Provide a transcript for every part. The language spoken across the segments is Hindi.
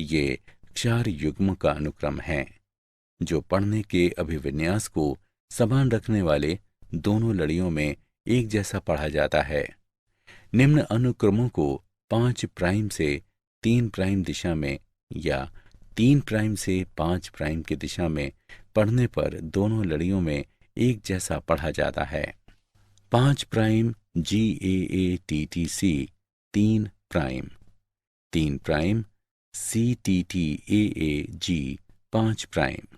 ये क्षार युग्म का अनुक्रम है जो पढ़ने के अभिविन्यास को समान रखने वाले दोनों लड़ियों में एक जैसा पढ़ा जाता है। निम्न अनुक्रमों को 5 प्राइम से 3 प्राइम दिशा में या 3 प्राइम से 5 प्राइम की दिशा में पढ़ने पर दोनों लड़ियों में एक जैसा पढ़ा जाता है। 5 prime GAATTC 3 prime, 3 prime CTTAAG 5 prime.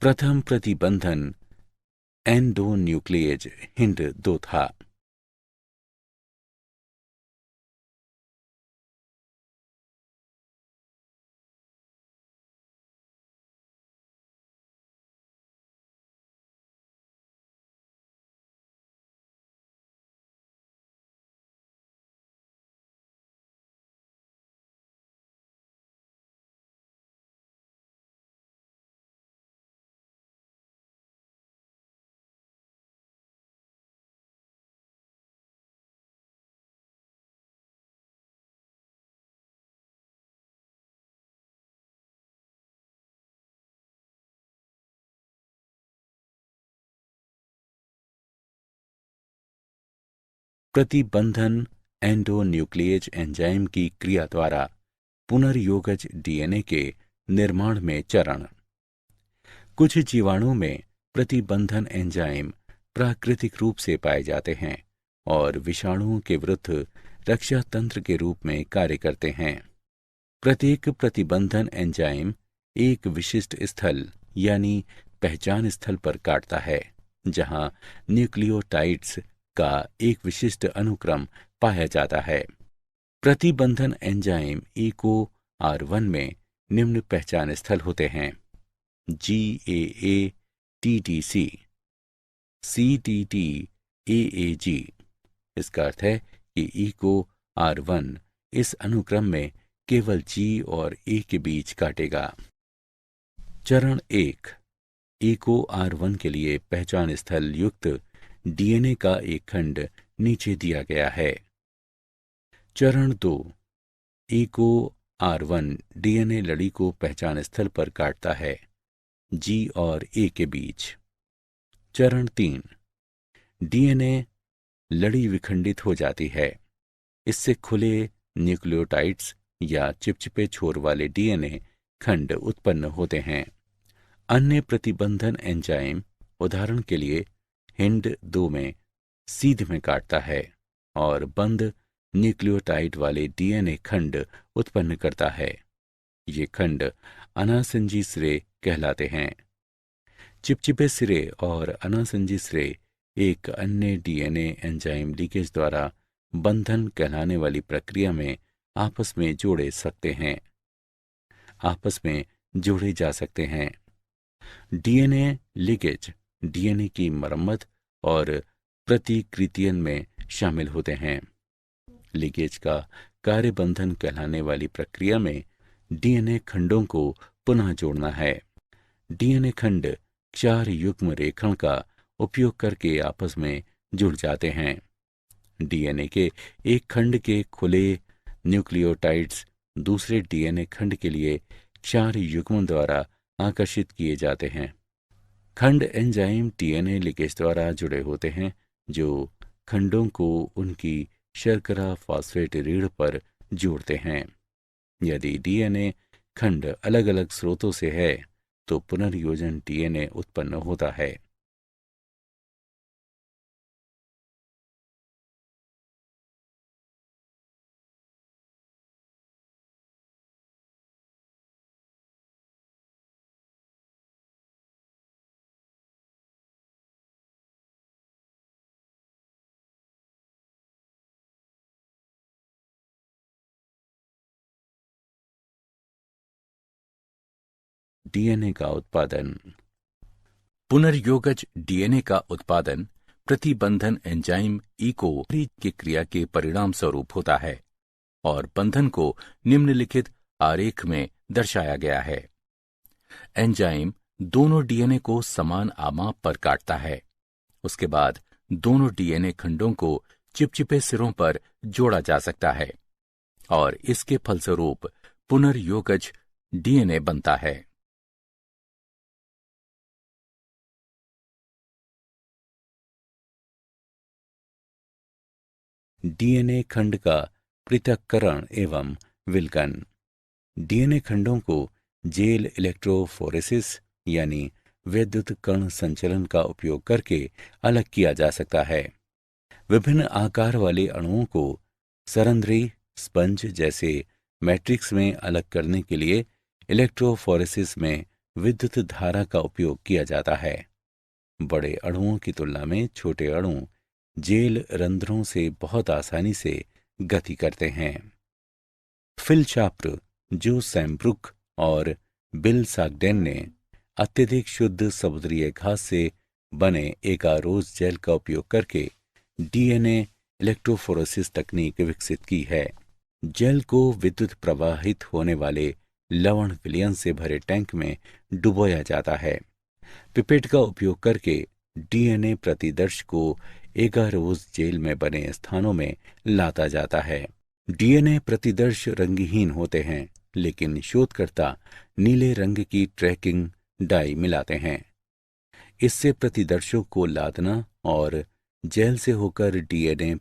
प्रथम प्रतिबंधन एंडोन्यूक्लियेज हिंड 2 था। प्रतिबंधन एंडोन्यूक्लियेज एंजाइम की क्रिया द्वारा पुनर्योगज डीएनए के निर्माण में चरण। कुछ जीवाणुओं में प्रतिबंधन एंजाइम प्राकृतिक रूप से पाए जाते हैं और विषाणुओं के विरुद्ध रक्षा तंत्र के रूप में कार्य करते हैं। प्रत्येक प्रतिबंधन एंजाइम एक विशिष्ट स्थल यानी पहचान स्थल पर काटता है जहां न्यूक्लियोटाइड्स का एक विशिष्ट अनुक्रम पाया जाता है। प्रतिबंधन एंजाइम EcoR1 में निम्न पहचान स्थल होते हैं: GAATTC, CTTAAG। इसका अर्थ है कि EcoR1 इस अनुक्रम में केवल G और A के बीच काटेगा। चरण 1, EcoR1 के लिए पहचान स्थल युक्त डीएनए का एक खंड नीचे दिया गया है। चरण 2, EcoR1 डीएनए लड़ी को पहचान स्थल पर काटता है G और A के बीच। चरण 3, डीएनए लड़ी विखंडित हो जाती है। इससे खुले न्यूक्लियोटाइड्स या चिपचिपे छोर वाले डीएनए खंड उत्पन्न होते हैं। अन्य प्रतिबंधन एंजाइम उदाहरण के लिए हिंड 2 में सीध में काटता है और बंद न्यूक्लियोटाइड वाले डीएनए खंड उत्पन्न करता है। ये खंड अनासंजी सिरे कहलाते हैं। चिपचिपे सिरे और अनासंजी सिरे एक अन्य डीएनए एंजाइम लीकेज द्वारा बंधन कहलाने वाली प्रक्रिया में आपस में जोड़े जा सकते हैं। डीएनए लीकेज डीएनए की मरम्मत और प्रतिकृतियन में शामिल होते हैं। लीकेज का कार्यबंधन कहलाने वाली प्रक्रिया में डीएनए खंडों को पुनः जोड़ना है। डीएनए खंड क्षार युग्म रेखण का उपयोग करके आपस में जुड़ जाते हैं। डीएनए के एक खंड के खुले न्यूक्लियोटाइड्स दूसरे डीएनए खंड के लिए क्षार युग्म द्वारा आकर्षित किए जाते हैं। खंड एंजाइम डीएनए लीकेज द्वारा जुड़े होते हैं जो खंडों को उनकी शर्करा फॉस्फेट रीढ़ पर जोड़ते हैं। यदि डीएनए खंड अलग अलग स्रोतों से है तो पुनर्योजन डीएनए उत्पन्न होता है। डीएनए का उत्पादन। पुनर्योगज डीएनए का उत्पादन प्रतिबंधन एंजाइम ECO की क्रिया के परिणाम स्वरूप होता है और बंधन को निम्नलिखित आरेख में दर्शाया गया है। एंजाइम दोनों डीएनए को समान आमाप पर काटता है। उसके बाद दोनों डीएनए खंडों को चिपचिपे सिरों पर जोड़ा जा सकता है और इसके फलस्वरूप पुनर्योगज डीएनए बनता है। डीएनए खंड का पृथक्करण एवं विलकन। डीएनए खंडों को जेल इलेक्ट्रोफोरेसिस यानी विद्युत कण संचलन का उपयोग करके अलग किया जा सकता है। विभिन्न आकार वाले अणुओं को सरंध्री स्पंज जैसे मैट्रिक्स में अलग करने के लिए इलेक्ट्रोफोरेसिस में विद्युत धारा का उपयोग किया जाता है। बड़े अणुओं की तुलना में छोटे अणु जेल रंध्रों से बहुत आसानी से गति करते हैं। फिल चाप्र, जो सैमब्रुक और बिल सागडेन ने अत्यधिक शुद्ध समुद्री घास से बने एगारोज जेल का उपयोग करके डीएनए इलेक्ट्रोफोरेसिस तकनीक विकसित की है। जेल को विद्युत प्रवाहित होने वाले लवण विलयन से भरे टैंक में डुबोया जाता है। पिपेट का उपयोग करके डीएनए प्रतिदर्श को एगारोज जेल में बने स्थानों में लाता जाता है। डीएनए प्रतिदर्श रंगहीन होते हैं, लेकिन शोधकर्ता नीले रंग की ट्रैकिंग डाई मिलाते हैं। इससे प्रतिदर्शों को लादना और जेल से होकर डीएनए